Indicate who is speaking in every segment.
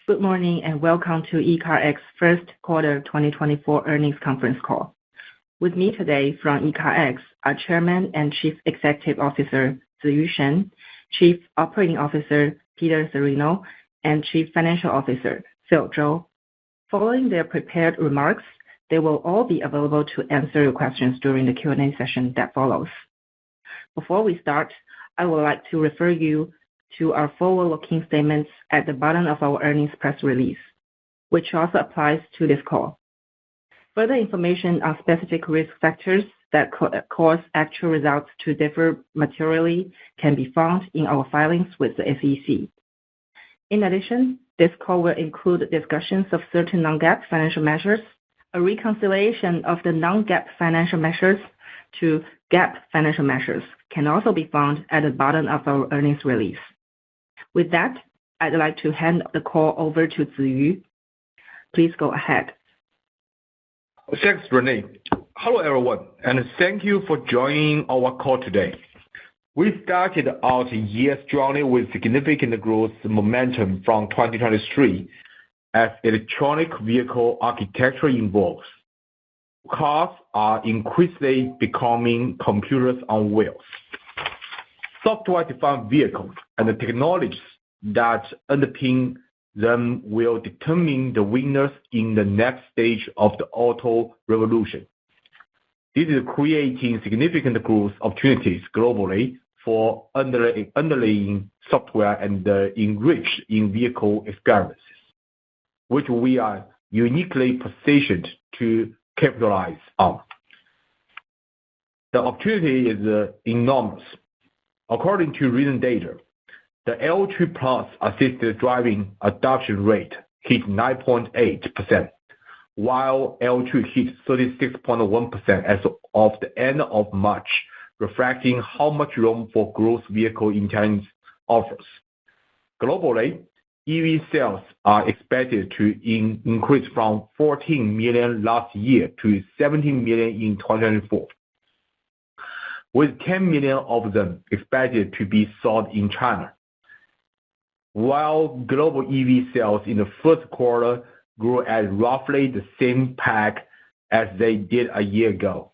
Speaker 1: Good morning and welcome to ECARX first quarter 2024 earnings conference call. With me today from ECARX are Chairman and Chief Executive Officer Ziyu Shen, Chief Operating Officer Peter Cirino, and Chief Financial Officer Phil Zhou. Following their prepared remarks, they will all be available to answer your questions during the Q&A session that follows. Before we start, I would like to refer you to our forward-looking statements at the bottom of our earnings press release, which also applies to this call. Further information on specific risk factors that could cause actual results to differ materially can be found in our filings with the SEC. In addition, this call will include discussions of certain non-GAAP financial measures. A reconciliation of the non-GAAP financial measures to GAAP financial measures can also be found at the bottom of our earnings release. With that, I'd like to hand the call over to Ziyu. Please go ahead.
Speaker 2: Thanks, Renee. Hello, everyone, and thank you for joining our call today. We started our year strongly with significant growth momentum from 2023 as electronic vehicle architecture evolves. Cars are increasingly becoming computers on wheels. Software-defined vehicles and the technologies that underpin them will determine the winners in the next stage of the auto revolution. This is creating significant growth opportunities globally for underlying software and enriched in-vehicle experiences, which we are uniquely positioned to capitalize on. The opportunity is enormous. According to recent data, the L2+ assisted driving adoption rate hit 9.8%, while L2 hit 36.1% as of the end of March, reflecting how much room for growth vehicle intelligence offers. Globally, EV sales are expected to increase from 14 million last year to 17 million in 2024, with 10 million of them expected to be sold in China. While global EV sales in the first quarter grew at roughly the same pace as they did a year ago,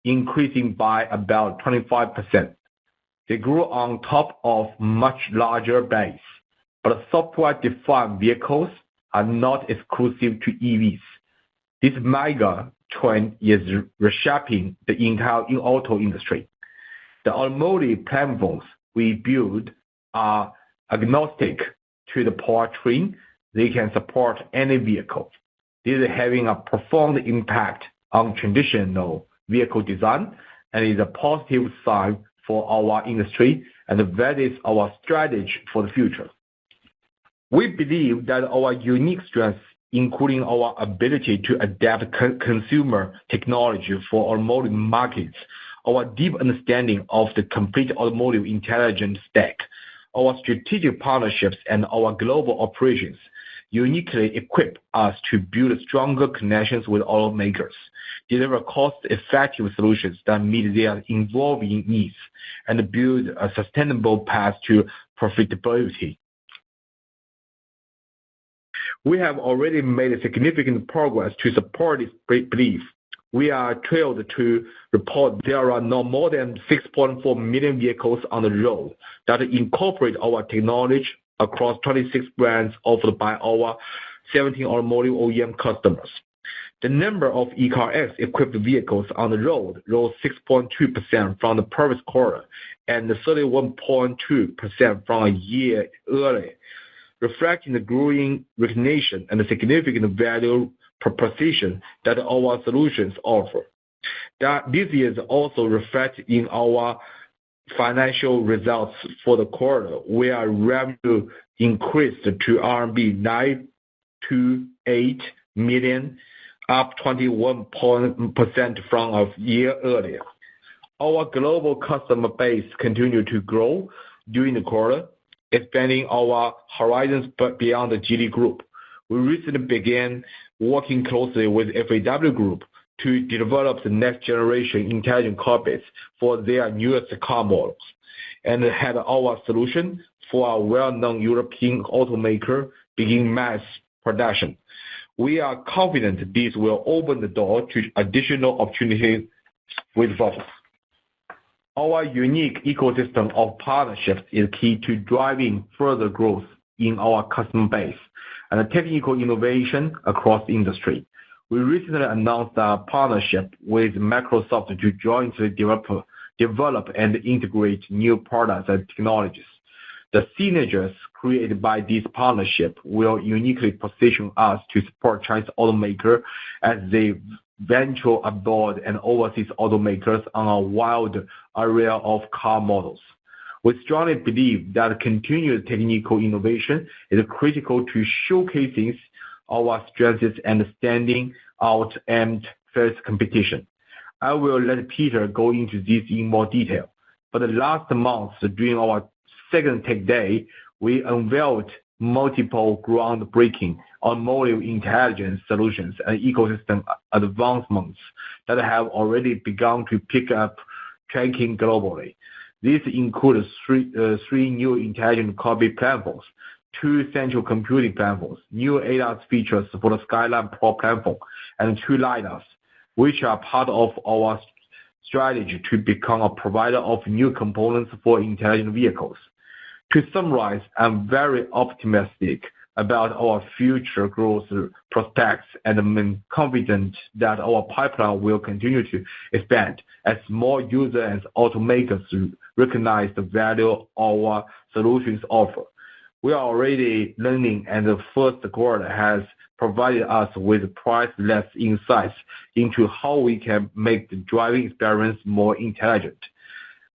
Speaker 2: increasing by about 25%. They grew on top of much larger base, but software-defined vehicles are not exclusive to EVs. This mega trend is reshaping the entire auto industry. The automotive platforms we build are agnostic to the powertrain. They can support any vehicle. This is having a profound impact on traditional vehicle design and is a positive sign for our industry, and that is our strategy for the future. We believe that our unique strengths, including our ability to adapt consumer technology for automotive markets, our deep understanding of the complete automotive intelligence stack, our strategic partnerships, and our global operations uniquely equip us to build stronger connections with automakers, deliver cost-effective solutions that meet their evolving needs, and build a sustainable path to profitability. We have already made significant progress to support this belief. We are thrilled to report there are no more than 6.4 million vehicles on the road that incorporate our technology across 26 brands offered by our 17 automotive OEM customers. The number of ECARX-equipped vehicles on the road rose 6.2% from the previous quarter and 31.2% from a year earlier, reflecting the growing recognition and the significant value proposition that our solutions offer. This is also reflected in our financial results for the quarter, where revenue increased to RMB 928 million, up 21% from a year earlier. Our global customer base continued to grow during the quarter, expanding our horizons beyond the Geely Group. We recently began working closely with FAW Group to develop the next generation intelligent cockpits for their newest car models, and had our solution for a well-known European automaker begin mass production. We are confident this will open the door to additional opportunities with Volvo. Our unique ecosystem of partnerships is key to driving further growth in our customer base and technical innovation across the industry. We recently announced a partnership with Microsoft to jointly develop and integrate new products and technologies. The synergies created by this partnership will uniquely position us to support Chinese automakers as they venture abroad and overseas automakers on a wide array of car models. We strongly believe that continued technical innovation is critical to showcasing our strengths and standing out and face competition. I will let Peter go into this in more detail. For the last month, during our second Tech Day, we unveiled multiple groundbreaking automotive intelligence solutions and ecosystem advancements that have already begun to pick up traction globally. These include three new intelligent cockpit platforms, 2 central computing platforms, new ADAS features for the Skyline Pro platform, and 2 LiDARs, which are part of our strategy to become a provider of new components for intelligent vehicles. To summarize, I'm very optimistic about our future growth prospects and I'm confident that our pipeline will continue to expand as more users and automakers recognize the value our solutions offer. We are already learning, and the first quarter has provided us with priceless insights into how we can make the driving experience more intelligent,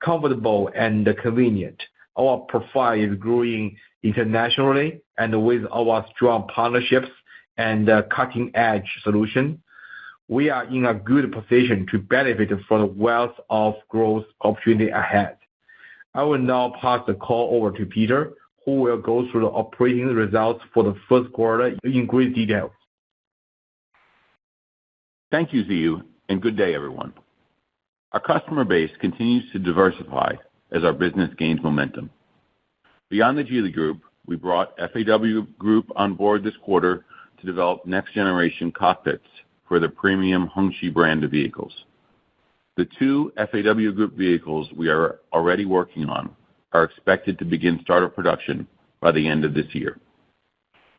Speaker 2: comfortable, and convenient. Our profile is growing internationally, and with our strong partnerships and cutting-edge solution, we are in a good position to benefit from the wealth of growth opportunity ahead. I will now pass the call over to Peter, who will go through the operating results for the first quarter in great detail.
Speaker 3: Thank you, Ziyu, and good day, everyone. Our customer base continues to diversify as our business gains momentum. Beyond the Geely Group, we brought FAW Group on board this quarter to develop next-generation cockpits for the premium Hongqi brand of vehicles. The 2 FAW Group vehicles we are already working on are expected to begin startup production by the end of this year.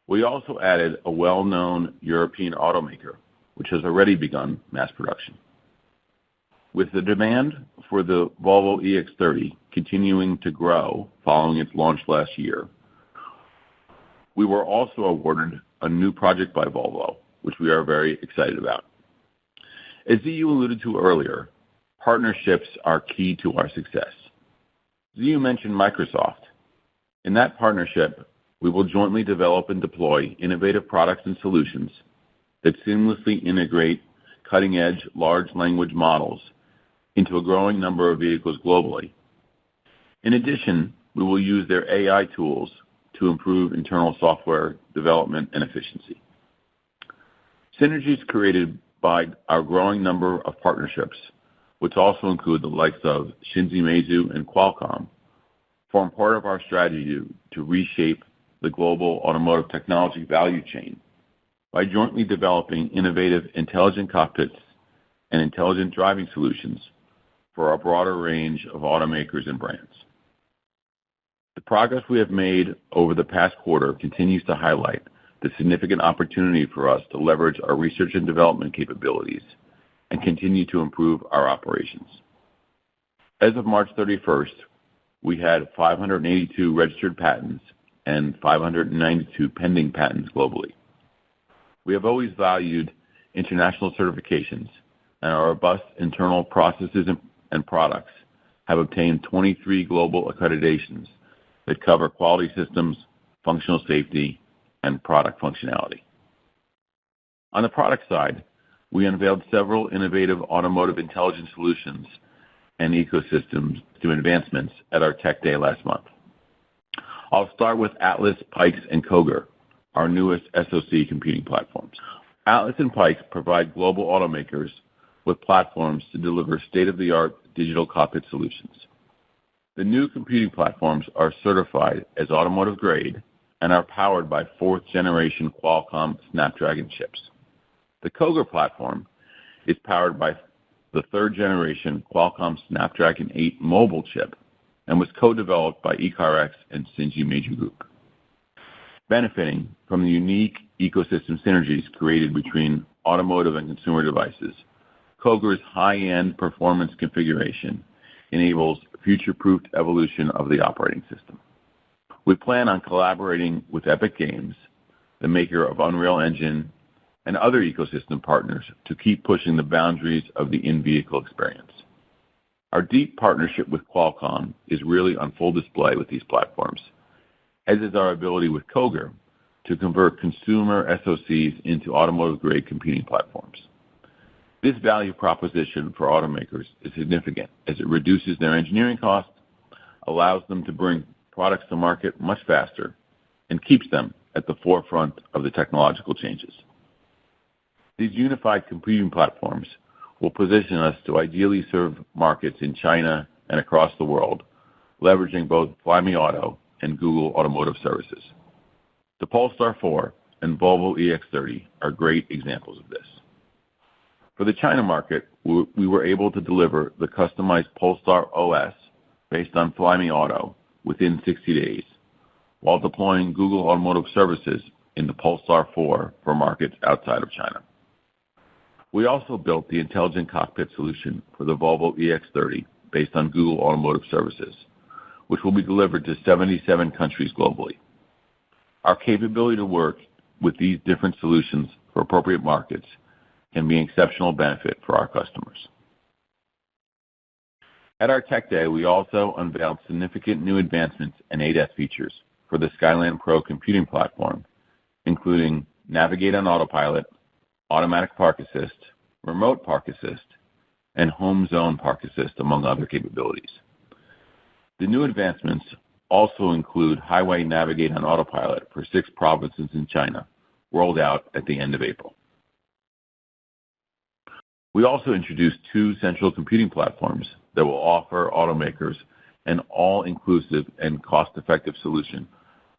Speaker 3: We also added a well-known European automaker, which has already begun mass production. With the demand for the Volvo EX30 continuing to grow following its launch last year, we were also awarded a new project by Volvo, which we are very excited about. As Ziyu alluded to earlier, partnerships are key to our success. Ziyu mentioned Microsoft. In that partnership, we will jointly develop and deploy innovative products and solutions that seamlessly integrate cutting-edge large language models into a growing number of vehicles globally. In addition, we will use their AI tools to improve internal software development and efficiency. Synergies created by our growing number of partnerships, which also include the likes of Xingji Meizu and Qualcomm, form part of our strategy to reshape the global automotive technology value chain by jointly developing innovative intelligent cockpits and intelligent driving solutions for a broader range of automakers and brands. The progress we have made over the past quarter continues to highlight the significant opportunity for us to leverage our research and development capabilities and continue to improve our operations. As of March 31st, we had 582 registered patents and 592 pending patents globally. We have always valued international certifications, and our robust internal processes and products have obtained 23 global accreditations that cover quality systems, functional safety, and product functionality. On the product side, we unveiled several innovative automotive intelligence solutions and ecosystems to advancements at our Tech Day last month. I'll start with Atlas, Pikes, and Cougar, our newest SoC computing platforms. Atlas and Pikes provide global automakers with platforms to deliver state-of-the-art digital cockpit solutions. The new computing platforms are certified as automotive grade and are powered by fourth-generation Qualcomm Snapdragon chips. The Cougar platform is powered by the third-generation Qualcomm Snapdragon 8 mobile chip and was co-developed by ECARX and Xinji Meizu Group. Benefiting from the unique ecosystem synergies created between automotive and consumer devices, Cougar's high-end performance configuration enables future-proofed evolution of the operating system. We plan on collaborating with Epic Games, the maker of Unreal Engine, and other ecosystem partners to keep pushing the boundaries of the in-vehicle experience. Our deep partnership with Qualcomm is really on full display with these platforms, as is our ability with Cougar to convert consumer SoCs into automotive-grade computing platforms. This value proposition for automakers is significant as it reduces their engineering costs, allows them to bring products to market much faster, and keeps them at the forefront of the technological changes. These unified computing platforms will position us to ideally serve markets in China and across the world, leveraging both Flyme Auto and Google Automotive Services. The Polestar 4 and Volvo EX30 are great examples of this. For the China market, we were able to deliver the customized Polestar OS based on Flyme Auto within 60 days, while deploying Google Automotive Services in the Polestar 4 for markets outside of China. We also built the intelligent cockpit solution for the Volvo EX30 based on Google Automotive Services, which will be delivered to 77 countries globally. Our capability to work with these different solutions for appropriate markets can be an exceptional benefit for our customers. At our Tech Day, we also unveiled significant new advancements and ADAS features for the Skyland Pro computing platform, including Navigate on Autopilot, Automatic Park Assist, Remote Park Assist, and Home Zone Park Assist, among other capabilities. The new advancements also include Highway Navigate on Autopilot for 6 provinces in China, rolled out at the end of April. We also introduced 2 central computing platforms that will offer automakers an all-inclusive and cost-effective solution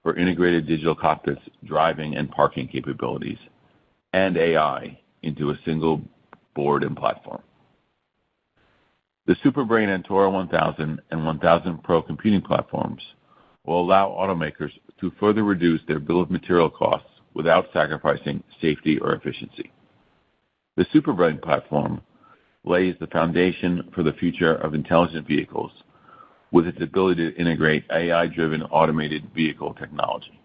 Speaker 3: for integrated digital cockpits, driving and parking capabilities, and AI into a single board and platform. The SuperBrain Antora 1000 and 1000 Pro computing platforms will allow automakers to further reduce their bill of material costs without sacrificing safety or efficiency. The SuperBrain platform lays the foundation for the future of intelligent vehicles with its ability to integrate AI-driven automated vehicle technology.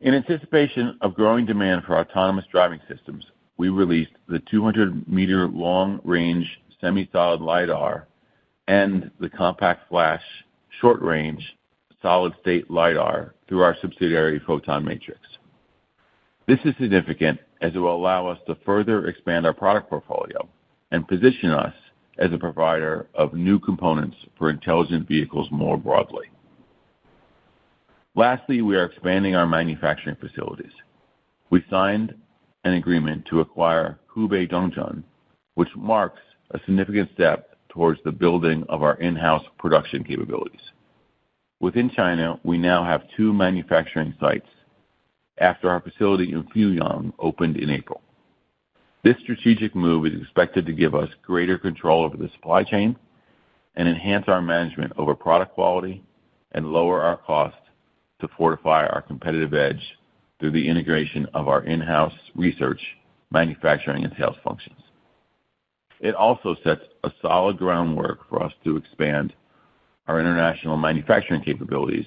Speaker 3: In anticipation of growing demand for autonomous driving systems, we released the 200-meter long-range semi-solid LiDAR and the compact flash short-range solid-state LiDAR through our subsidiary Photon Matrix. This is significant as it will allow us to further expand our product portfolio and position us as a provider of new components for intelligent vehicles more broadly. Lastly, we are expanding our manufacturing facilities. We signed an agreement to acquire Hubei Dongjun, which marks a significant step towards the building of our in-house production capabilities. Within China, we now have 2 manufacturing sites after our facility in Fuyang opened in April. This strategic move is expected to give us greater control over the supply chain and enhance our management over product quality and lower our costs to fortify our competitive edge through the integration of our in-house research, manufacturing, and sales functions. It also sets a solid groundwork for us to expand our international manufacturing capabilities,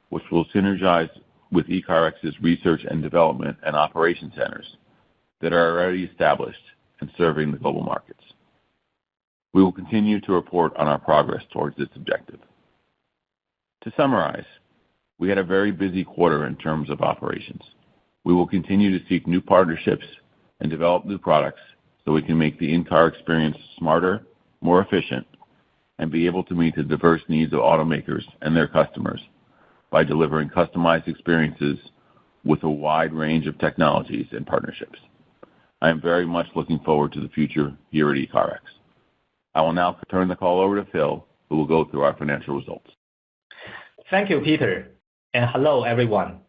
Speaker 3: which will synergize with ECARX's research and development and operation centers that are already established and serving the global markets. We will continue to report on our progress towards this objective. To summarize, we had a very busy quarter in terms of operations. We will continue to seek new partnerships and develop new products so we can make the in-car experience smarter, more efficient, and be able to meet the diverse needs of automakers and their customers by delivering customized experiences with a wide range of technologies and partnerships. I am very much looking forward to the future here at ECARX. I will now turn the call over to Phil, who will go through our financial results.
Speaker 4: Thank you, Peter. and hello, everyone.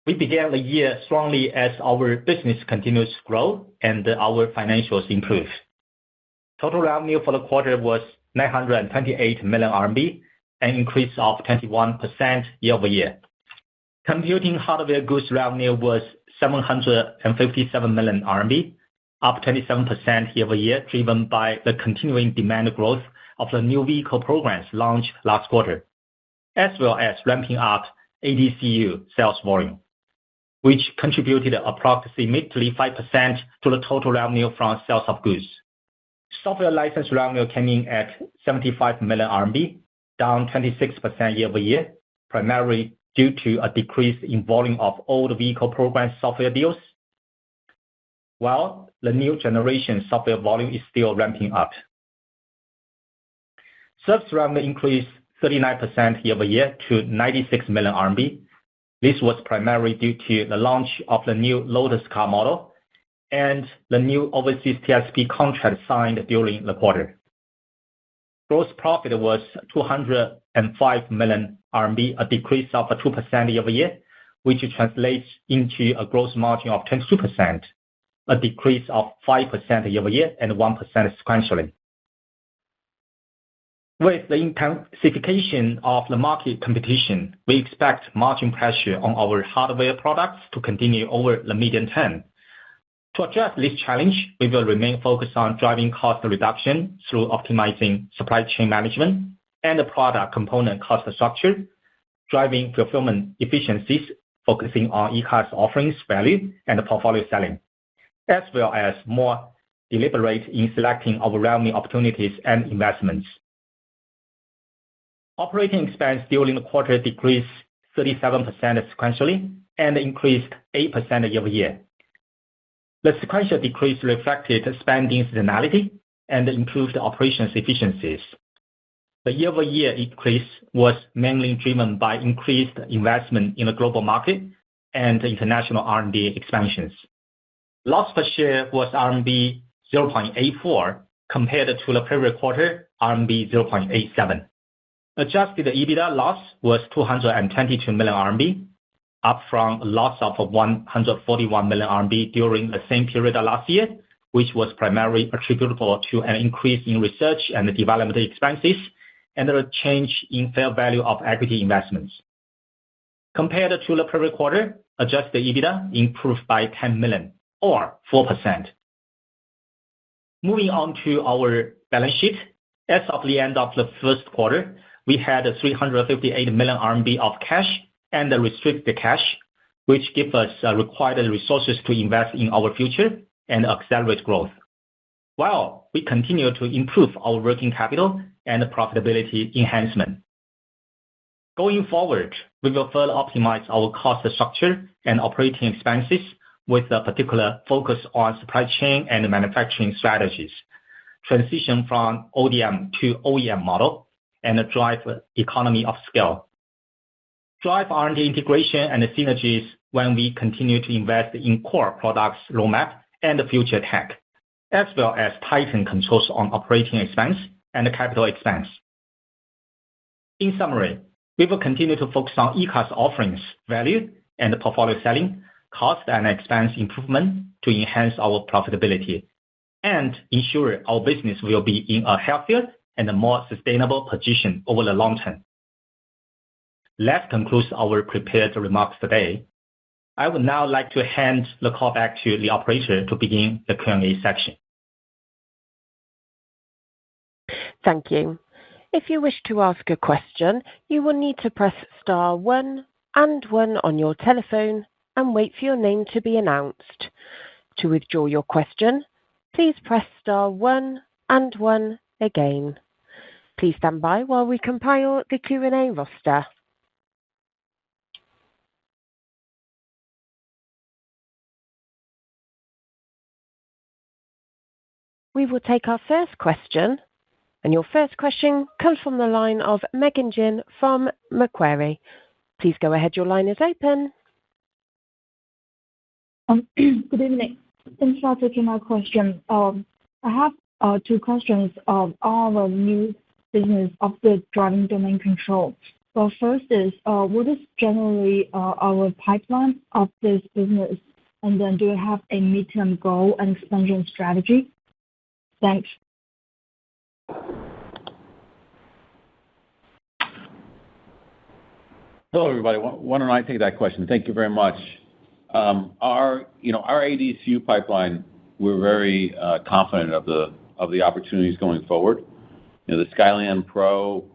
Speaker 4: We began the year strongly as our business continues to grow and our financials improve. Total revenue for the quarter was 928 million RMB, an increase of 21% year-over-year. Computing hardware goods revenue was 757 million RMB, up 27% year-over-year, driven by the continuing demand growth of the new vehicle programs launched last quarter, as well as ramping up ADCU sales volume, which contributed approximately 5% to the total revenue from sales of goods. Software license revenue came in at 75 million RMB, down 26% year-over-year, primarily due to a decrease in volume of old vehicle program software deals, while the new generation software volume is still ramping up. Service revenue increased 39% year-over-year to 96 million RMB. This was primarily due to the launch of the new Lotus car model and the new overseas TSP contract signed during the quarter. Gross profit was 205 million RMB, a decrease of 2% year-over-year, which translates into a gross margin of 22%, a decrease of 5% year-over-year and 1% sequentially. With the intensification of the market competition, we expect margin pressure on our hardware products to continue over the medium term. To address this challenge, we will remain focused on driving cost reduction through optimizing supply chain management and the product component cost structure, driving fulfillment efficiencies, focusing on ECARX offerings value and portfolio selling, as well as more deliberate in selecting our revenue opportunities and investments. Operating expense during the quarter decreased 37% sequentially and increased 8% year-over-year. The sequential decrease reflected spending seasonality and improved operations efficiencies. The year-over-year increase was mainly driven by increased investment in the global market and international R&D expansions. Loss per share was RMB 0.84 compared to the previous quarter, RMB 0.87. Adjusted EBITDA loss was 222 million RMB, up from a loss of 141 million RMB during the same period last year, which was primarily attributable to an increase in research and development expenses and a change in fair value of equity investments. Compared to the previous quarter, adjusted EBITDA improved by 10 million or 4%. Moving on to our balance sheet. As of the end of the first quarter, we had 358 million RMB of cash and restricted cash, which give us required resources to invest in our future and accelerate growth, while we continue to improve our working capital and profitability enhancement. Going forward, we will further optimize our cost structure and operating expenses with a particular focus on supply chain and manufacturing strategies, transition from ODM to OEM model, and drive economy of scale. Drive R&D integration and synergies when we continue to invest in core products roadmap and future tech, as well as tighten controls on operating expense and capital expense. In summary, we will continue to focus on ECARX offerings, value, and portfolio selling, cost and expense improvement to enhance our profitability and ensure our business will be in a healthier and a more sustainable position over the long term. That concludes our prepared remarks today. I would now like to hand the call back to the operator to begin the Q&A section.
Speaker 5: Thank you. If you wish to ask a question, you will need to press star 1 and 1 on your telephone and wait for your name to be announced. To withdraw your question, please press star 1 and 1 again. Please stand by while we compile the Q&A roster. We will take our first question, and your first question comes from the line of Megan Jin from Macquarie. Please go ahead. Your line is open.
Speaker 6: Good evening. Thanks for taking my question. I have 2 questions on the new business of the driving domain control. Well, first is, what is generally our pipeline of this business? And then do you have a midterm goal and expansion strategy? Thanks.
Speaker 3: Hello, everybody. Why don't I take that question? Thank you very much. Our ADCU pipeline, we're very confident of the opportunities going forward. The Skyland Pro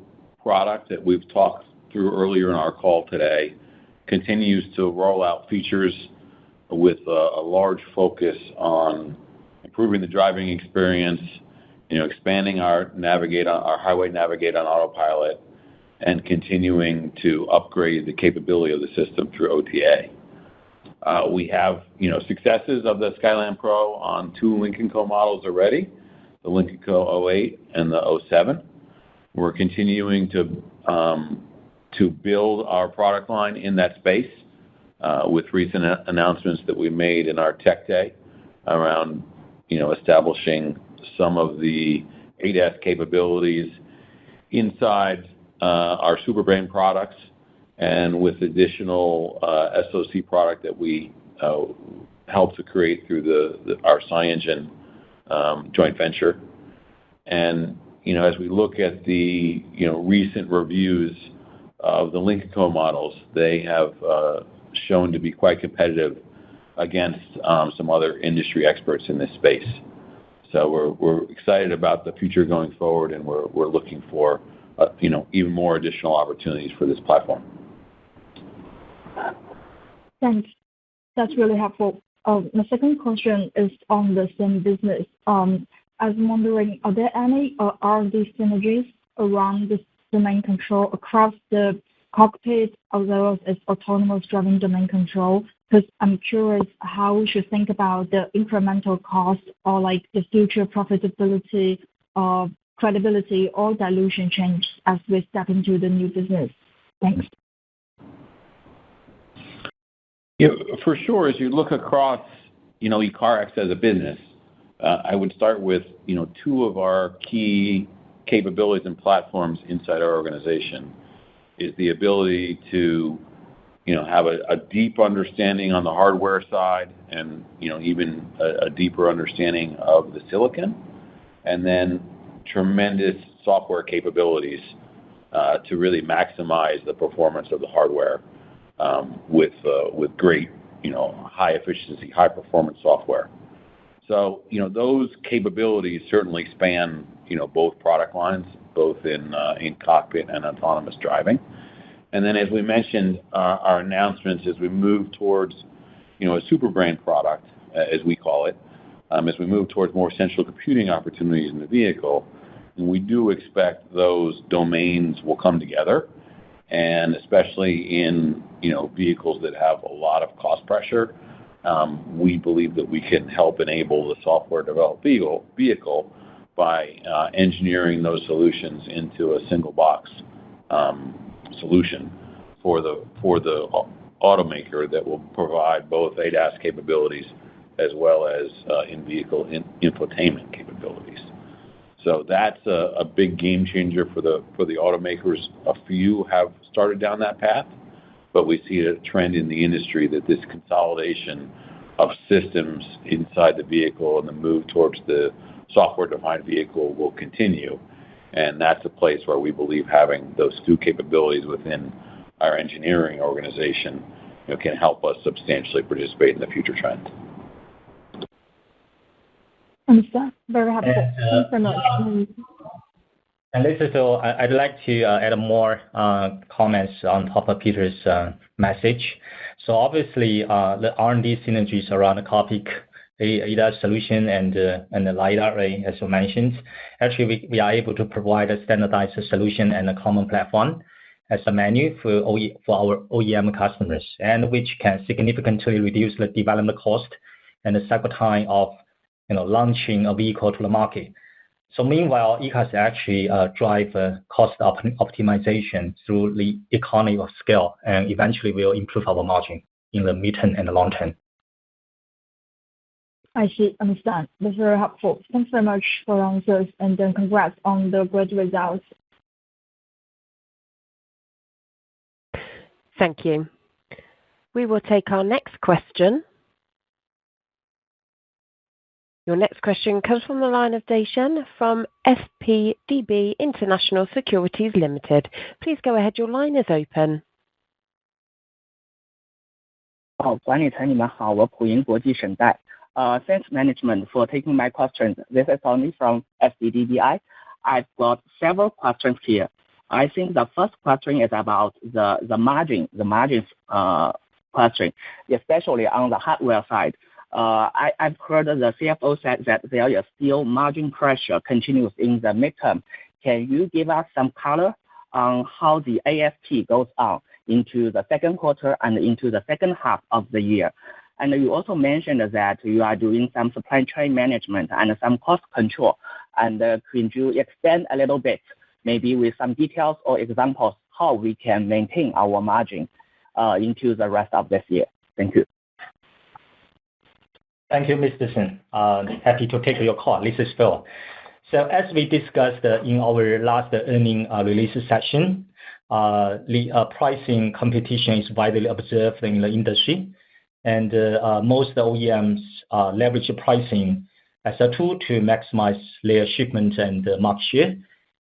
Speaker 3: product that we've talked through earlier in our call today continues to roll out features with a large focus on improving the driving experience, expanding our highway navigate on autopilot, and continuing to upgrade the capability of the system through OTA. We have successes of the Skyland Pro on 2 Lynk & Co models already, the Lynk & Co 08 and the 07. We're continuing to build our product line in that space with recent announcements that we made in our Tech Day around establishing some of the ADAS capabilities inside our SuperBrain products, and with additional SoC product that we helped to create through our SiEngine joint venture. And as we look at the recent reviews of the Lynk & Co models, they have shown to be quite competitive against some other industry experts in this space. So we're excited about the future going forward, and we're looking for even more additional opportunities for this platform.
Speaker 6: Thanks. That's really helpful. My second question is on the same business. I was wondering, are there any R&D synergies around the domain control across the cockpit as well as autonomous driving domain control? Because I'm curious how we should think about the incremental cost or the future profitability, credibility, or dilution change as we step into the new business. Thanks.
Speaker 3: For sure, as you look across, ECARX as a business, I would start with, 2 of our key capabilities and platforms inside our organization is the ability to, have a deep understanding on the hardware side and, even a deeper understanding of the silicon, and then tremendous software capabilities to really maximize the performance of the hardware with great, high efficiency, high performance software. So, those capabilities certainly span, both product lines, both in cockpit and autonomous driving. And then, as we mentioned, our announcements as we move towards, a SuperBrain product, as we call it, as we move towards more central computing opportunities in the vehicle, and we do expect those domains will come together, and especially in vehicles that have a lot of cost pressure, we believe that we can help enable the software developed vehicle by engineering those solutions into a single box solution for the automaker that will provide both ADAS capabilities as well as in-vehicle infotainment capabilities. So that's a big game changer for the automakers. A few have started down that path, but we see a trend in the industry that this consolidation of systems inside the vehicle and the move towards the software-defined vehicle will continue. And that's a place where we believe having those 2 capabilities within our engineering organization can help us substantially participate in the future trend.
Speaker 6: Understand. Very helpful. Thanks so much.
Speaker 4: And Lisa, so I'd like to add more comments on top of Peter's message. So obviously, the R&D synergies around the cockpit ADAS solution and the LiDAR array, as you mentioned, actually we are able to provide a standardized solution and a common platform as a menu for our OEM customers, and which can significantly reduce the development cost and the cycle time of launching a vehicle to the market. So meanwhile, ECARX actually drive cost optimization through the economy of scale, and eventually will improve our margin in the midterm and the long term.
Speaker 6: I see. Understand. That's very helpful. Thanks very much for your answers, and then congrats on the great results.
Speaker 5: Thank you. We will take our next question. Your next question comes from the line of Daishan from FPDB International Securities Limited. Please go ahead. Your line is open.
Speaker 7: 管理层你们好，我普银国际省代。Thanks management for taking my questions. This is Tony from FPDBI. I've got several questions here. I think the first question is about the margins question, especially on the hardware side. I've heard the CFO said that there is still margin pressure continues in the midterm. Can you give us some color on how the ASP goes on into the second quarter and into the second half of the year? And you also mentioned that you are doing some supply chain management and some cost control. And could you expand a little bit, maybe with some details or examples, how we can maintain our margin into the rest of this year? Thank you.
Speaker 4: Thank you, Mr. Shen. Happy to take your call. This is Phil. So as we discussed in our last earnings release session, the pricing competition is widely observed in the industry, and most OEMs leverage pricing as a tool to maximize their shipment and market share,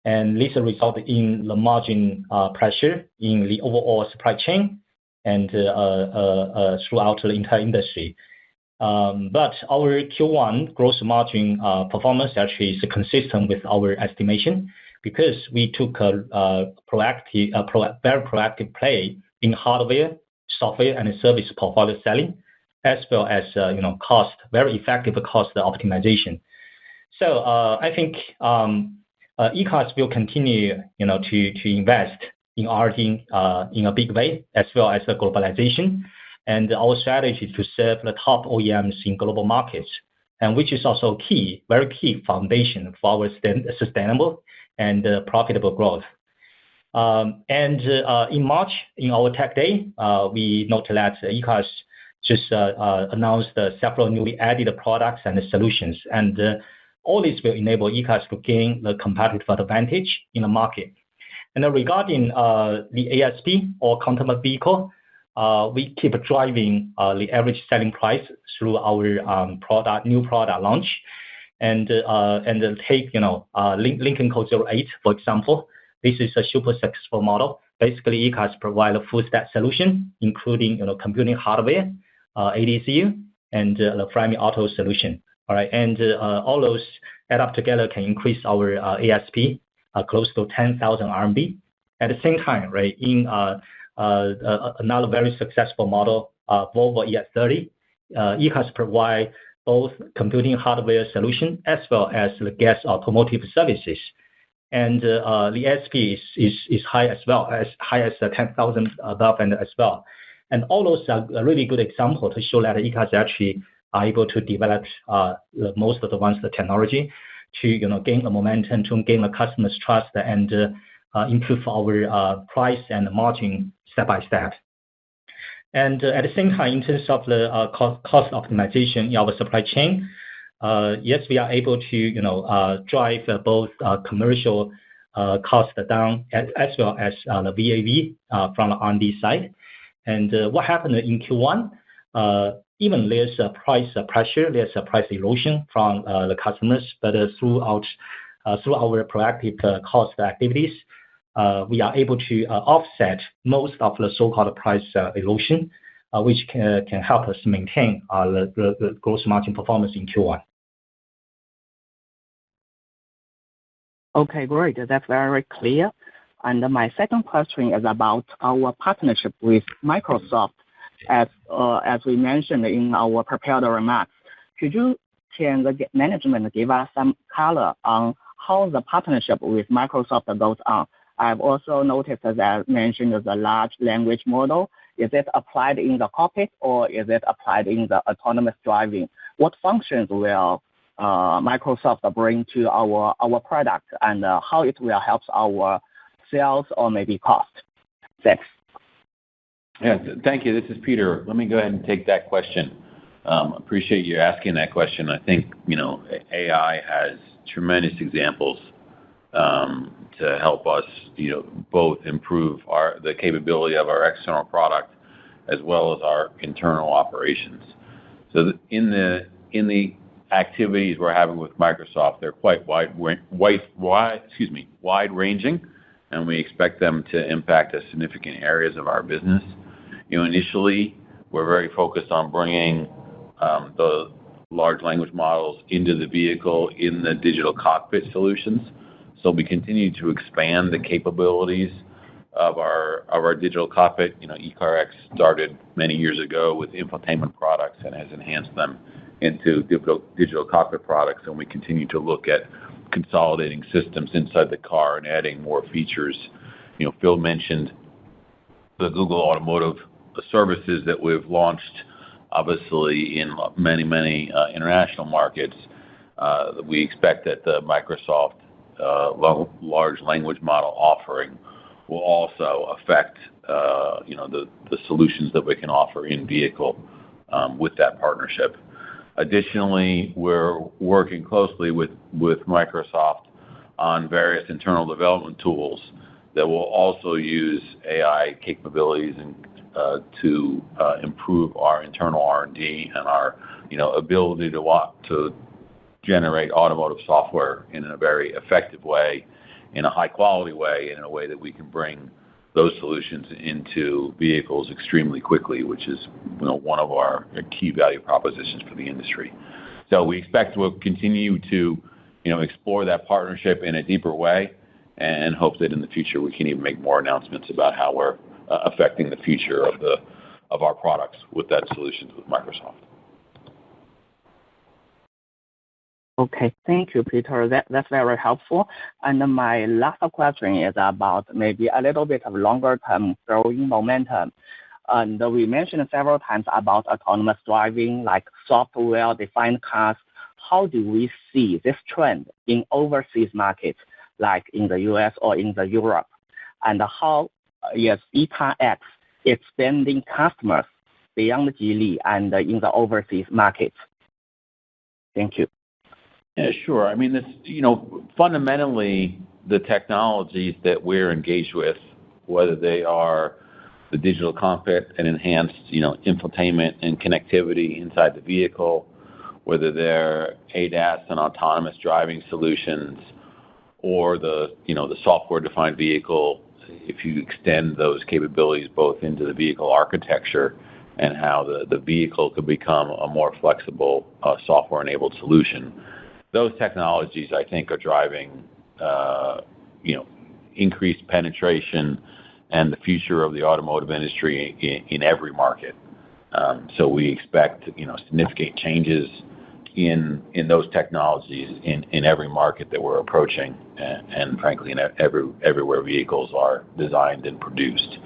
Speaker 4: and this results in the margin pressure in the overall supply chain and throughout the entire industry. But our Q1 gross margin performance actually is consistent with our estimation because we took a very proactive play in hardware, software, and service portfolio selling, as well as very effective cost optimization. So I think ECARX will continue to invest in R&D in a big way, as well as the globalization. And our strategy is to serve the top OEMs in global markets, and which is also very key foundation for our sustainable and profitable growth. And in March, in our Tech Day, we noted that ECARX just announced several newly added products and solutions, and all this will enable ECARX to gain the competitive advantage in the market. And regarding the ASP or content per vehicle, we keep driving the average selling price through our new product launch, and take Lincoln Co. 08, for example. This is a super successful model. Basically, ECARX provide a full stack solution, including computing hardware, ADCU, and the Flyme Auto solution. All right, and all those add up together can increase our ASP close to 10,000 RMB. At the same time, right, in another very successful model, Volvo EX30, ECARX provide both computing hardware solution as well as the gas automotive services. And the ASP is high as well, as high as 10,000 above and as well. And all those are a really good example to show that ECARX actually are able to develop the most advanced technology to gain the momentum, to gain the customer's trust, and improve our price and margin step by step. And at the same time, in terms of the cost optimization in our supply chain, yes, we are able to drive both commercial cost down as well as the VAV from the R&D side. And what happened in Q1, even there's a price pressure, there's a price erosion from the customers, but through our proactive cost activities, we are able to offset most of the so-called price erosion, which can help us maintain the gross margin performance in Q1.
Speaker 7: Okay, great. That's very clear. And my second question is about our partnership with Microsoft. As we mentioned in our prepared remarks, can the management give us some color on how the partnership with Microsoft goes on? I've also noticed that mentioned the large language model. Is it applied in the cockpit or is it applied in the autonomous driving? What functions will Microsoft bring to our product, and how it will help our sales or maybe cost? Thanks.
Speaker 3: Yeah, thank you. This is Peter. Let me go ahead and take that question. Appreciate you asking that question. I think AI has tremendous examples to help us, both improve the capability of our external product as well as our internal operations. So in the activities we're having with Microsoft, they're quite wide-ranging, and we expect them to impact significant areas of our business. Initially, we're very focused on bringing the large language models into the vehicle in the digital cockpit solutions. So we continue to expand the capabilities of our digital cockpit. ECARX started many years ago with infotainment products and has enhanced them into digital cockpit products, and we continue to look at consolidating systems inside the car and adding more features. Phil mentioned the Google Automotive services that we've launched, obviously, in many international markets. We expect that the Microsoft large language model offering will also affect the solutions that we can offer in vehicle with that partnership. Additionally, we're working closely with Microsoft on various internal development tools that will also use AI capabilities and to improve our internal R&D and our ability to generate automotive software in a very effective way, in a high-quality way, in a way that we can bring those solutions into vehicles extremely quickly, which is one of our key value propositions for the industry. So we expect we'll continue to explore that partnership in a deeper way and hope that in the future we can even make more announcements about how we're affecting the future of our products with that solutions with Microsoft.
Speaker 7: Okay, thank you, Peter. That's very helpful. And my last question is about maybe a little bit of longer-term growing momentum. And we mentioned several times about autonomous driving, like software-defined cars. How do we see this trend in overseas markets, like in the US or in Europe? And how is ECARX expanding customers beyond Geely and in the overseas markets? Thank you.
Speaker 3: Yeah, sure. I mean, fundamentally, the technologies that we're engaged with, whether they are the digital cockpit and enhanced, infotainment and connectivity inside the vehicle, whether they're ADAS and autonomous driving solutions, or the software-defined vehicle, if you extend those capabilities both into the vehicle architecture and how the vehicle could become a more flexible software-enabled solution. Those technologies, I think, are driving, increased penetration and the future of the automotive industry in every market. So we expect, significant changes in those technologies in every market that we're approaching, and frankly, in everywhere vehicles are designed and produced.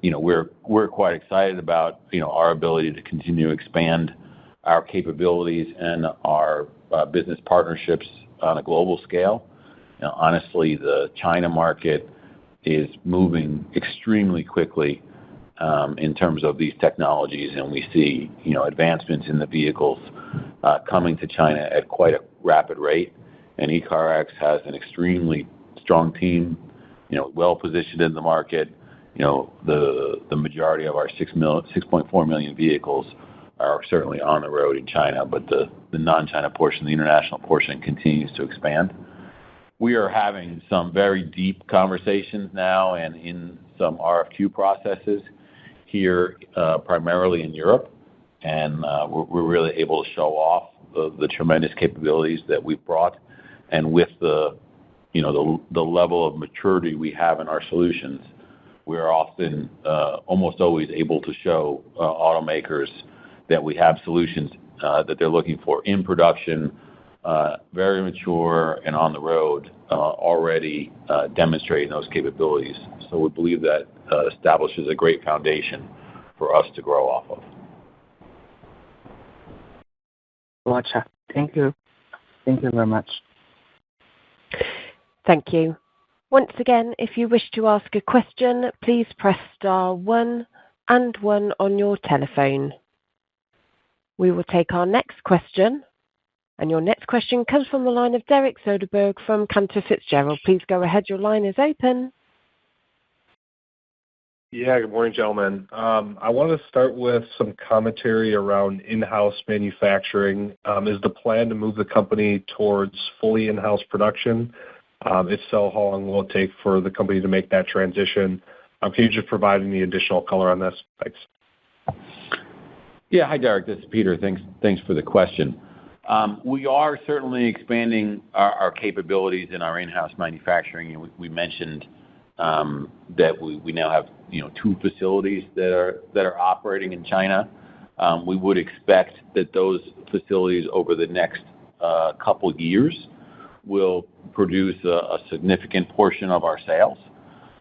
Speaker 3: We're quite excited about, our ability to continue to expand our capabilities and our business partnerships on a global scale. Honestly, the China market is moving extremely quickly in terms of these technologies, and we see advancements in the vehicles coming to China at quite a rapid rate. And ECARX has an extremely strong team, well positioned in the market. The majority of our 6.4 million vehicles are certainly on the road in China, but the non-China portion, the international portion, continues to expand. We are having some very deep conversations now and in some RFQ processes here, primarily in Europe, and we're really able to show off the tremendous capabilities that we've brought, and with the level of maturity we have in our solutions, we're often almost always able to show automakers that we have solutions that they're looking for in production, very mature and on the road, already demonstrating those capabilities. So we believe that establishes a great foundation for us to grow off of.
Speaker 7: Gotcha. Thank you. Thank you very much.
Speaker 5: Thank you. Once again, if you wish to ask a question, please press star 1 and 1 on your telephone. We will take our next question, Your next question comes from the line of Derek Soderberg from Cantor Fitzgerald. Please go ahead. Your line is open.
Speaker 8: Yeah, good morning, gentlemen. I want to start with some commentary around in-house manufacturing. Is the plan to move the company towards fully in-house production? If so, how long will it take for the company to make that transition? Can you just provide any additional color on this? Thanks.
Speaker 3: Yeah. Hi, Derek. This is Peter. Thanks for the question. We are certainly expanding our capabilities in our in-house manufacturing. We mentioned that we now have 2 facilities that are operating in China. We would expect that those facilities over the next couple years will produce a significant portion of our sales.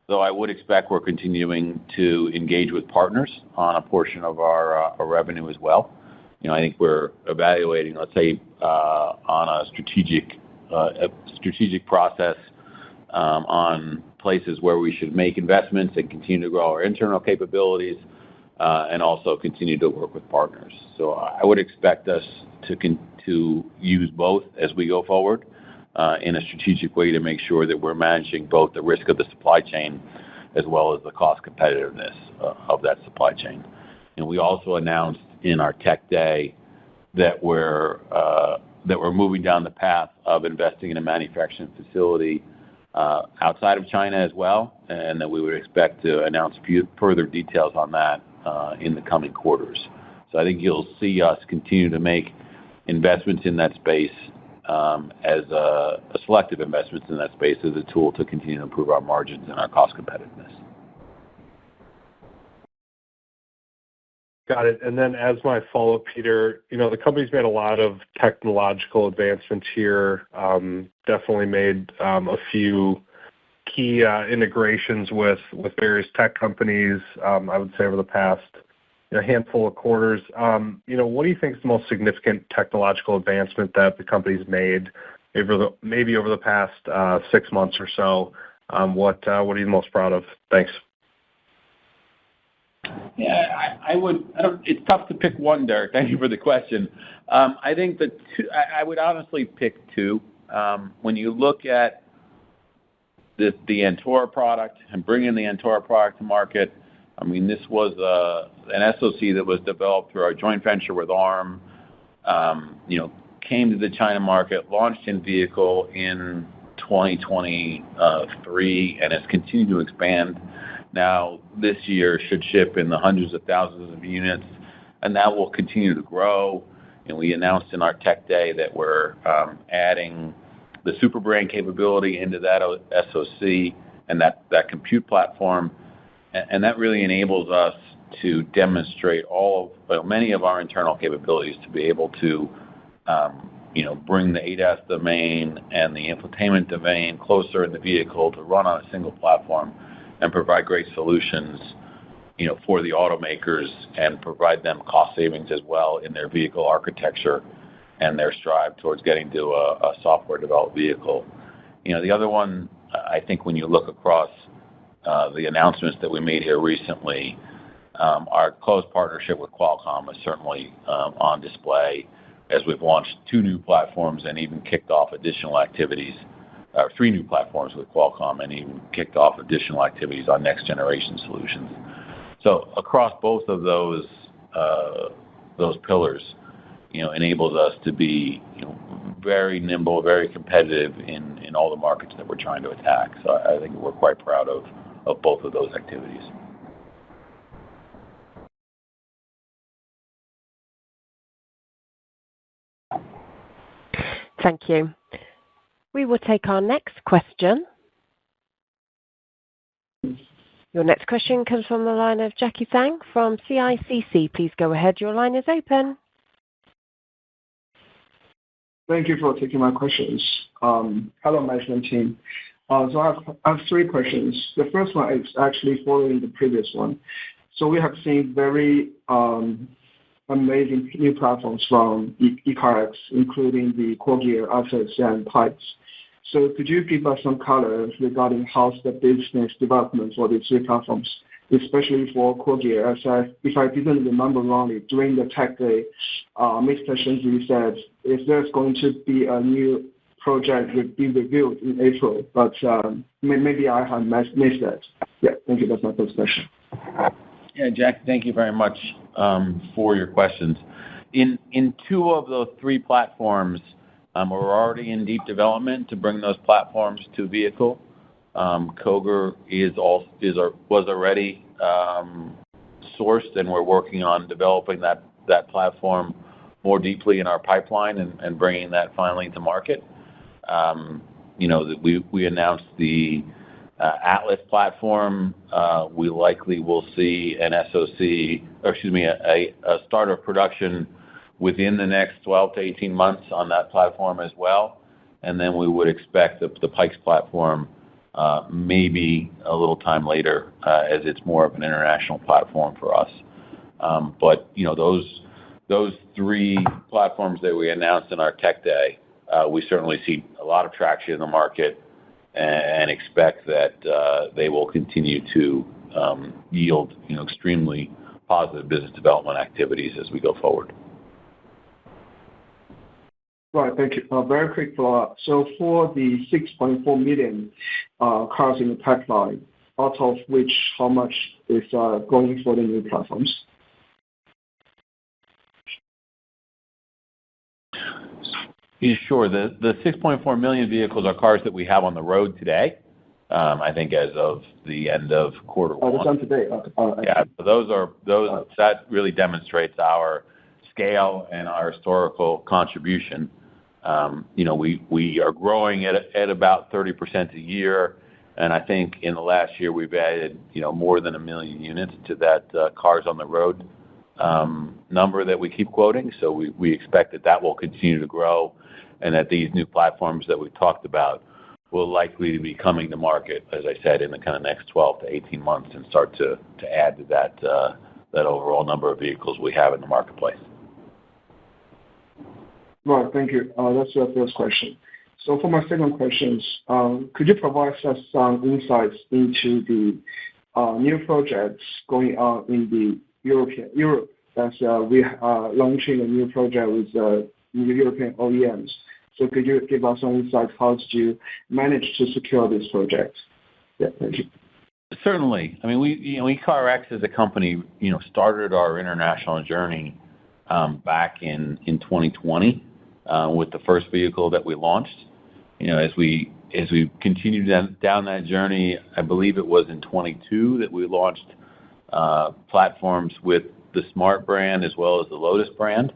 Speaker 3: Though I would expect we're continuing to engage with partners on a portion of our revenue as well. I think we're evaluating, let's say, on a strategic process on places where we should make investments and continue to grow our internal capabilities, and also continue to work with partners. So I would expect us to use both as we go forward in a strategic way to make sure that we're managing both the risk of the supply chain as well as the cost competitiveness of that supply chain. And we also announced in our Tech Day that we're moving down the path of investing in a manufacturing facility outside of China as well, and that we would expect to announce further details on that in the coming quarters. So I think you'll see us continue to make investments in that space as a selective investments in that space as a tool to continue to improve our margins and our cost competitiveness.
Speaker 8: Got it. And then as my follow-up, Peter, the company's made a lot of technological advancements here, definitely made a few key integrations with various tech companies, I would say over the past handful of quarters. What do you think is the most significant technological advancement that the company's made maybe over the past 6 months or so? What are you most proud of? Thanks.
Speaker 3: Yeah, it's tough to pick one, Derek. Thank you for the question. I think that I would honestly pick 2. When you look at the Antora product and bringing the Antora product to market, this was an SoC that was developed through our joint venture with ARM, came to the China market, launched in vehicle in 2023, and has continued to expand. Now, this year should ship in the hundreds of thousands of units, and that will continue to grow. And we announced in our Tech Day that we're adding the Super Brain capability into that SoC and that compute platform. And that really enables us to demonstrate many of our internal capabilities to be able to bring the ADAS domain and the infotainment domain closer in the vehicle to run on a single platform and provide great solutions, for the automakers and provide them cost savings as well in their vehicle architecture and their strive towards getting to a software-developed vehicle. The other one, I think when you look across the announcements that we made here recently, our close partnership with Qualcomm is certainly on display as we've launched 2 new platforms and even kicked off additional activities, 3 new platforms with Qualcomm, and even kicked off additional activities on next-generation solutions. So across both of those pillars, enables us to be very nimble, very competitive in all the markets that we're trying to attack. So I think we're quite proud of both of those activities.
Speaker 5: Thank you. We will take our next question. Your next question comes from the line of Jackie Zhang from CICC. Please go ahead. Your line is open.
Speaker 9: Thank you for taking my questions. Hello, management team. So I have 3 questions. The first one is actually following the previous one. So we have seen very amazing new platforms from ECARX, including the core gear assets and pipes. So could you give us some color regarding how's the business development for these 3 platforms especially for Courtier. If I didn't remember wrongly, during the tech day, Mr. Shen said if there's going to be a new project will be reviewed in April, but maybe I have missed that. Yeah, thank you. That's my first question.
Speaker 3: Yeah, Jack, thank you very much for your questions. In two of those three platforms, we're already in deep development to bring those platforms to vehicle. Coger was already sourced, and we're working on developing that platform more deeply in our pipeline and bringing that finally to market. We announced the Atlas platform. We likely will see an a start of production within the next 12 to 18 months on that platform as well. And then we would expect the Pikes platform maybe a little time later, as it's more of an international platform for us. But those three platforms that we announced in our tech day, we certainly see a lot of traction in the market and expect that they will continue to yield extremely positive business development activities as we go forward.
Speaker 9: Right, thank you. Very quick follow-up. So for the 6.4 million cars in the pipeline, out of which how much is going for the new platforms?
Speaker 3: Yeah, sure. The 6.4 million vehicles are cars that we have on the road today. I think as of the end of quarter one.
Speaker 9: That's on today.
Speaker 3: Yeah, so that really demonstrates our scale and our historical contribution. We are growing at about 30% a year, and I think in the last year we've added more than 1 million units to that cars on the road number that we keep quoting. So we expect that will continue to grow, and that these new platforms that we've talked about will likely be coming to market, as I said, in the kind of next 12 to 18 months and start to add to that overall number of vehicles we have in the marketplace.
Speaker 9: Right, thank you. That's your first question. So for my second question, could you provide us some insights into the new projects going on in Europe, as we are launching a new project with new European OEMs. So could you give us some insights? How did you manage to secure this project? Yeah, thank you.
Speaker 3: Certainly. I mean, ECARX as a company, started our international journey back in 2020 with the first vehicle that we launched. As we continued down that journey, I believe it was in 22 that we launched platforms with the Smart brand as well as the Lotus brand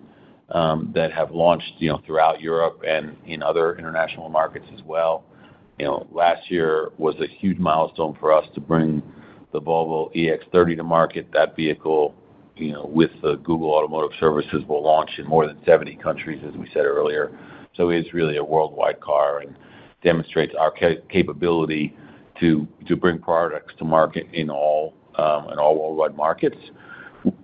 Speaker 3: that have launched throughout Europe and in other international markets as well. Last year was a huge milestone for us to bring the Volvo EX30 to market. That vehicle, with the Google Automotive Services, will launch in more than 70 countries, as we said earlier. So it's really a worldwide car and demonstrates our capability to bring products to market in all worldwide markets.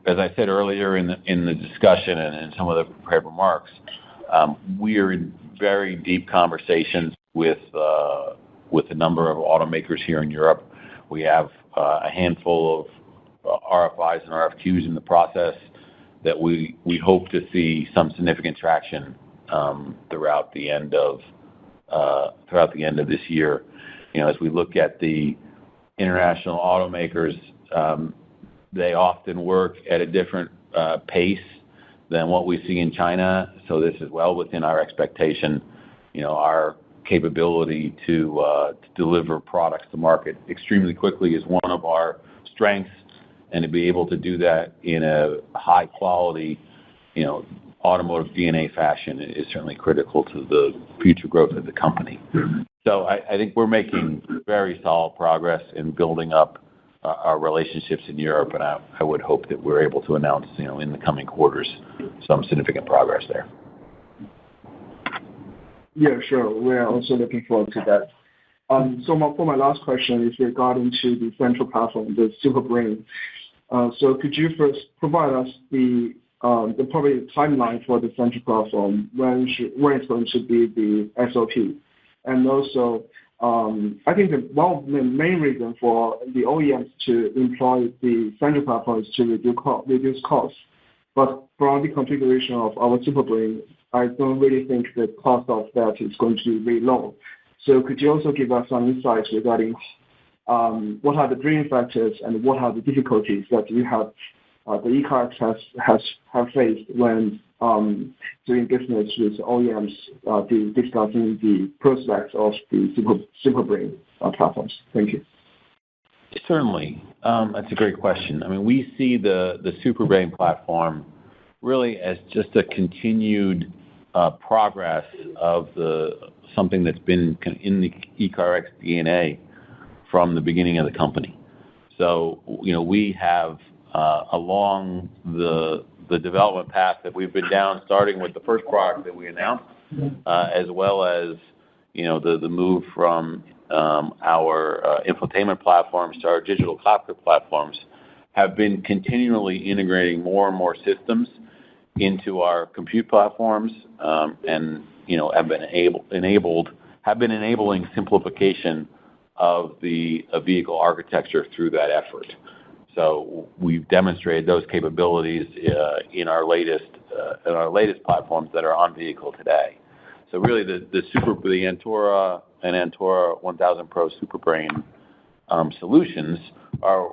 Speaker 3: As I said earlier in the discussion and in some of the prepared remarks, we are in very deep conversations with a number of automakers here in Europe. We have a handful of RFIs and RFQs in the process that we hope to see some significant traction throughout the end of this year. As we look at the international automakers, they often work at a different pace than what we see in China. So this is well within our expectation. Our capability to deliver products to market extremely quickly is one of our strengths, and to be able to do that in a high quality, automotive DNA fashion is certainly critical to the future growth of the company. So I think we're making very solid progress in building up our relationships in Europe, and I would hope that we're able to announce, in the coming quarters, some significant progress there.
Speaker 9: Yeah, sure. We're also looking forward to that. So for my last question is regarding to the central platform, the Super Brain. So could you first provide us the probably timeline for the central platform, when it's going to be the SOP? And also, I think that one of the main reasons for the OEMs to employ the central platform is to reduce costs. But from the configuration of our Super Brain, I don't really think the cost of that is going to be very low. So could you also give us some insights regarding what are the driving factors and what are the difficulties that you have, the ECARX have faced when doing business with OEMs, discussing the prospects of the Super Brain platforms? Thank you.
Speaker 3: Certainly. That's a great question. I mean, we see the Super Brain platform really as just a continued progress of something that's been in the ECARX DNA from the beginning of the company. So, we have along the development path that we've been down, starting with the first product that we announced, as well as the move from our infotainment platforms to our digital cockpit platforms, have been continually integrating more and more systems into our compute platforms, and have been enabling simplification of the vehicle architecture through that effort. So we've demonstrated those capabilities in our latest platforms that are on vehicle today. So really, the Antora and Antora 1000 Pro Super Brain solutions are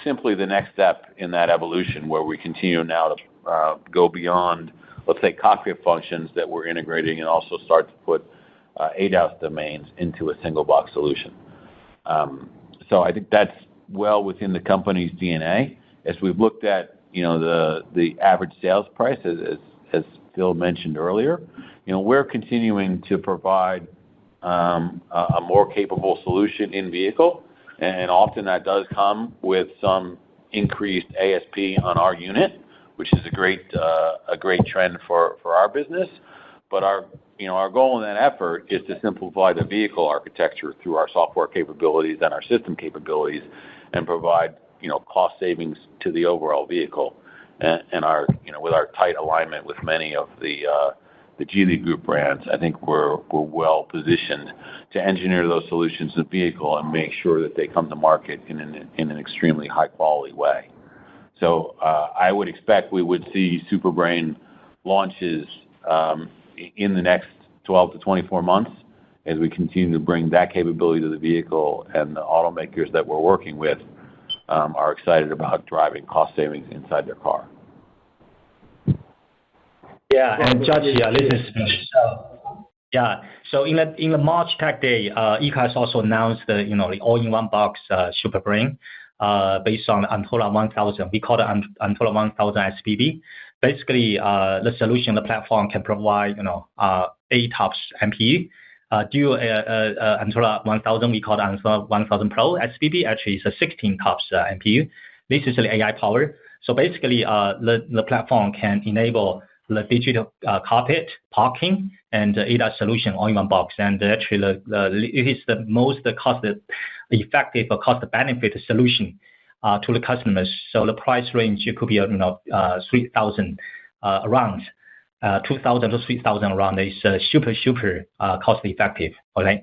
Speaker 3: simply the next step in that evolution, where we continue now to go beyond, let's say, cockpit functions that we're integrating, and also start to put ADAS domains into a single box solution. So I think that's well within the company's DNA. As we've looked at, the average sales price, as Phil mentioned earlier, we're continuing to provide a more capable solution in vehicle, and often that does come with some increased ASP on our unit, which is a great trend for our business. But our goal in that effort is to simplify the vehicle architecture through our software capabilities and our system capabilities, and provide cost savings to the overall vehicle. And our with our tight alignment with many of the Geely Group brands, I think we're well positioned to engineer those solutions in the vehicle and make sure that they come to market in an extremely high quality way. So I would expect we would see Super Brain launches in the next 12 to 24 months, as we continue to bring that capability to the vehicle, and the automakers that we're working with are excited about driving cost savings inside their car.
Speaker 4: Yeah, and Judge, this is so in the March Tech Day, ECARX also announced the all-in-one box Super Brain based on Antora 1000. We call it Antora 1000 SPB. Basically, the solution, the platform can provide 8 TOPS MPU. Dual Antora 1000, we call it Antora 1000 Pro SPB. Actually, it's a 16 TOPS MPU. This is the AI power. So basically, the platform can enable the digital cockpit, parking, and ADAS solution all in one box. And actually, it is the most cost-effective or cost-benefit solution to the customers. So the price range could be 3,000 around. 2,000 to 3,000 around is super cost effective. Okay,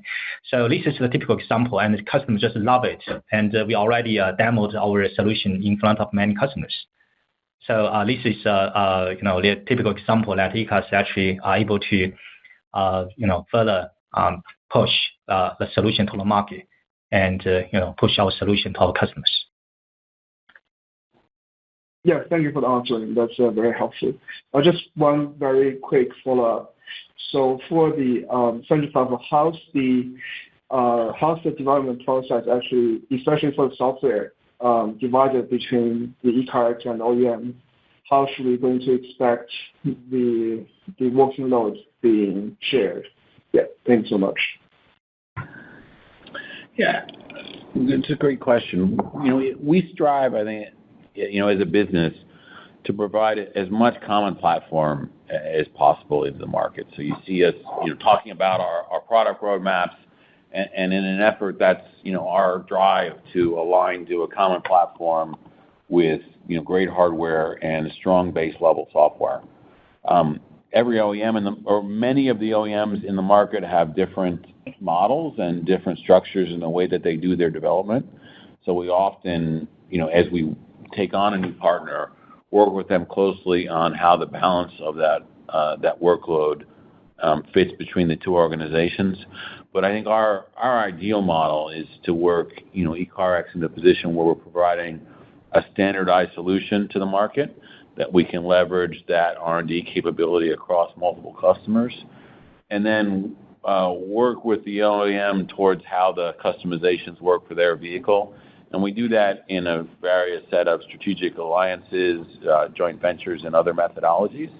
Speaker 4: so this is the typical example, and the customers just love it. And we already demoed our solution in front of many customers. So this is the typical example that ECARX actually are able to further push the solution to the market, and push our solution to our customers.
Speaker 9: Yeah, thank you for the answering. That's very helpful. Just one very quick follow-up. So for the central platform, how's the development process actually, especially for the software, divided between the ECARX and OEM? How should we going to expect the working load being shared? Yeah, thanks so much.
Speaker 3: Yeah, it's a great question. We strive, I think, as a business, to provide as much common platform as possible into the market. So you see us, talking about our product roadmaps, and in an effort that's, our drive to align to a common platform with, great hardware and strong base level software. Every OEM or many of the OEMs in the market have different models and different structures in the way that they do their development. So we often, as we take on a new partner, work with them closely on how the balance of that workload fits between the two organizations. But I think our ideal model is to work, ECARX in the position where we're providing a standardized solution to the market, that we can leverage that R&D capability across multiple customers, and then work with the OEM towards how the customizations work for their vehicle. And we do that in a various set of strategic alliances, joint ventures, and other methodologies.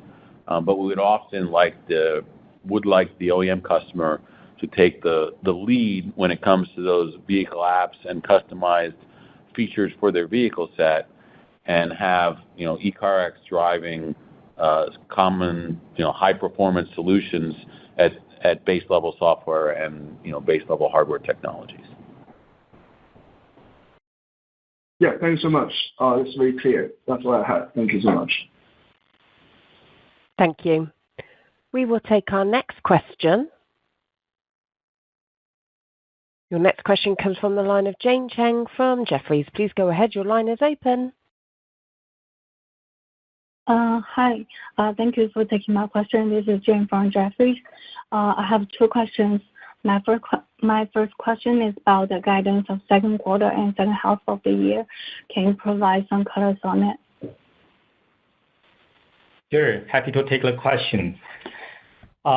Speaker 3: But we would often like the OEM customer to take the lead when it comes to those vehicle apps and customized features for their vehicle set, and have ECARX driving common high performance solutions at base level software and base level hardware technologies.
Speaker 9: Yeah, thanks so much. It's very clear. That's what I had. Thank you so much.
Speaker 5: Thank you. We will take our next question. Your next question comes from the line of Jane Cheng from Jefferies. Please go ahead. Your line is open.
Speaker 6: Hi. Thank you for taking my question. This is Jane from Jefferies. I have two questions. My first question is about the guidance of second quarter and second half of the year. Can you provide some colors on it?
Speaker 4: Sure. Happy to take the question. We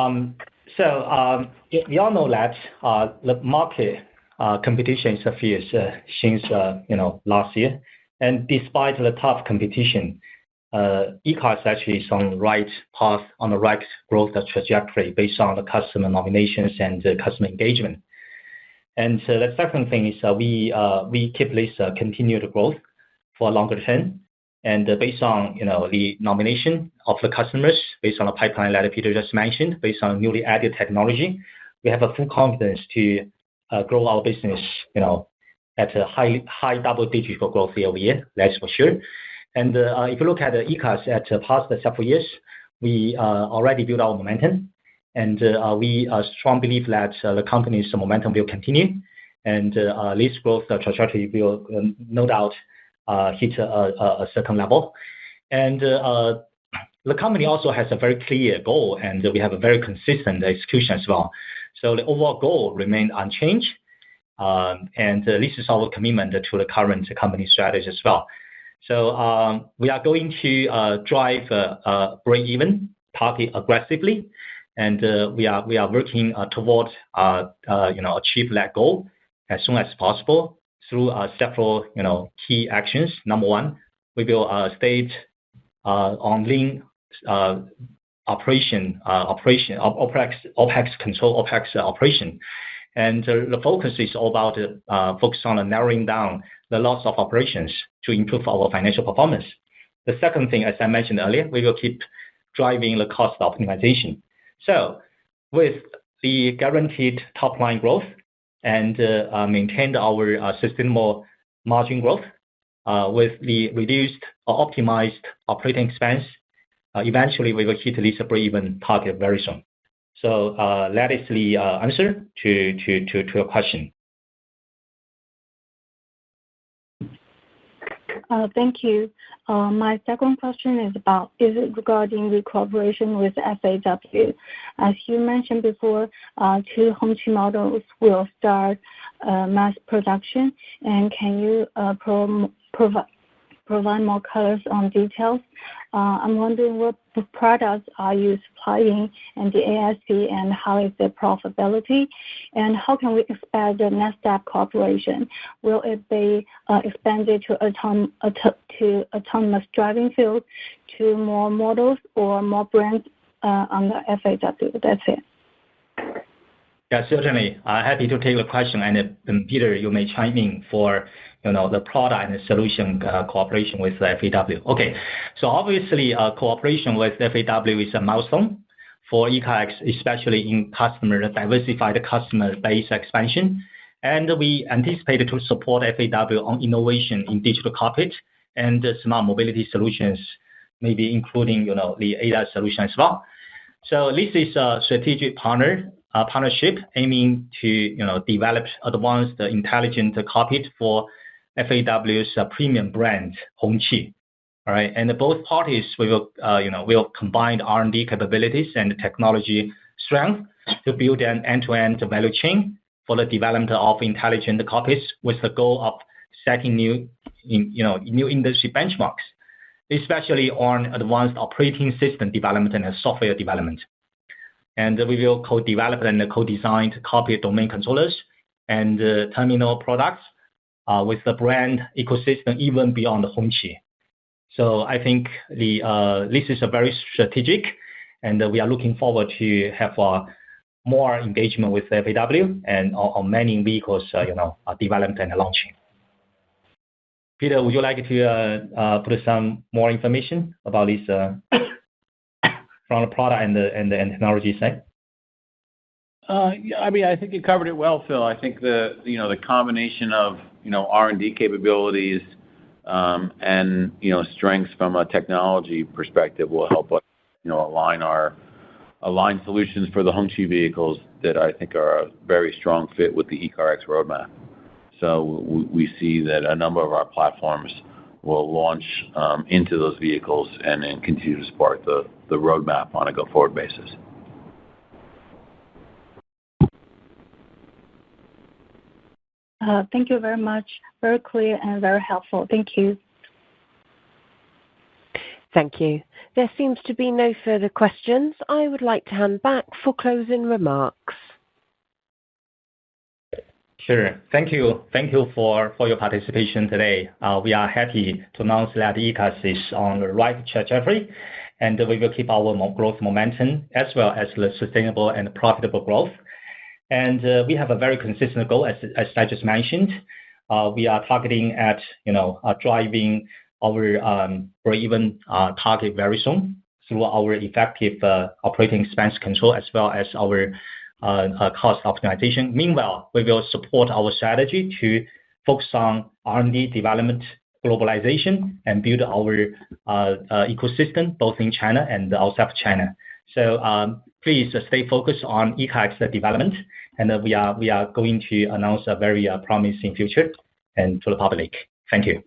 Speaker 4: all know that the market competition is fierce since last year, and despite the tough competition, ECARX actually is on the right path, on the right growth trajectory based on the customer nominations and customer engagement. And the second thing is we keep this continued growth for a longer term, and based on the nomination of the customers, based on the pipeline that Peter just mentioned, based on newly added technology, we have a full confidence to grow our business at a high double-digit growth year-over-year. That's for sure. And if you look at ECARX at past several years, we already built our momentum, and we strongly believe that the company's momentum will continue, and this growth trajectory will no doubt hit a certain level. And the company also has a very clear goal, and we have a very consistent execution as well. So the overall goal remained unchanged, and this is our commitment to the current company strategy as well. So we are going to drive a break-even target aggressively, and we are working towards achieve that goal as soon as possible through several key actions. Number one, we will stay on lean operation, OPEX control, OPEX operation. And the focus is all about focus on narrowing down the loss of operations to improve our financial performance. The second thing, as I mentioned earlier, we will keep driving the cost optimization. So with the guaranteed top line growth and maintain our sustainable margin growth, with the reduced or optimized operating expense, eventually we will hit this break-even target very soon. So that is the answer to your question.
Speaker 6: Thank you. My second question is regarding the cooperation with FAW. As you mentioned before, 2 Hongqi models will start mass production, and can you provide more colors on details? I'm wondering what products are you supplying, and the ASP, and how is the profitability, and how can we expect the next step cooperation? Will it be expanded to autonomous driving field, to more models or more brands on the FAW? That's it.
Speaker 4: Yeah, certainly. Happy to take the question, and Peter, you may chime in for the product and the solution cooperation with FAW. Okay, so obviously cooperation with FAW is a milestone for ECARX, especially in diversified customer base expansion, and we anticipate to support FAW on innovation in digital cockpit and smart mobility solutions, maybe including the ADAS solution as well. So this is a strategic partner partnership aiming to develop advanced intelligent cockpit for FAW's premium brand Hongqi. All right, and both parties will combine R&D capabilities and technology strength to build an end-to-end value chain for the development of intelligent cockpits with the goal of setting new industry benchmarks, especially on advanced operating system development and software development. And we will co-develop and co-design cockpit domain controllers and terminal products with the brand ecosystem even beyond Hongqi. So I think this is a very strategic, and we are looking forward to have more engagement with FAW and on many vehicles development and launching. Peter, would you like to put some more information about this from the product and the technology side?
Speaker 3: I mean, I think you covered it well, Phil. I think the combination of R&D capabilities and strengths from a technology perspective will help us align solutions for the Hongqi vehicles that I think are a very strong fit with the ECARX roadmap. So we see that a number of our platforms will launch into those vehicles and then continue to support the roadmap on a go-forward basis.
Speaker 6: Thank you very much. Very clear and very helpful. Thank you.
Speaker 5: Thank you. There seems to be no further questions. I would like to hand back for closing remarks.
Speaker 4: Sure. Thank you. Thank you for your participation today. We are happy to announce that ECARX is on the right trajectory, and we will keep our growth momentum as well as the sustainable and profitable growth. And we have a very consistent goal, as I just mentioned. We are targeting at driving our break-even target very soon through our effective operating expense control as well as our cost optimization. Meanwhile, we will support our strategy to focus on R&D development, globalization, and build our ecosystem both in China and outside of China. So please stay focused on ECARX development, and we are going to announce a very promising future and to the public. Thank you.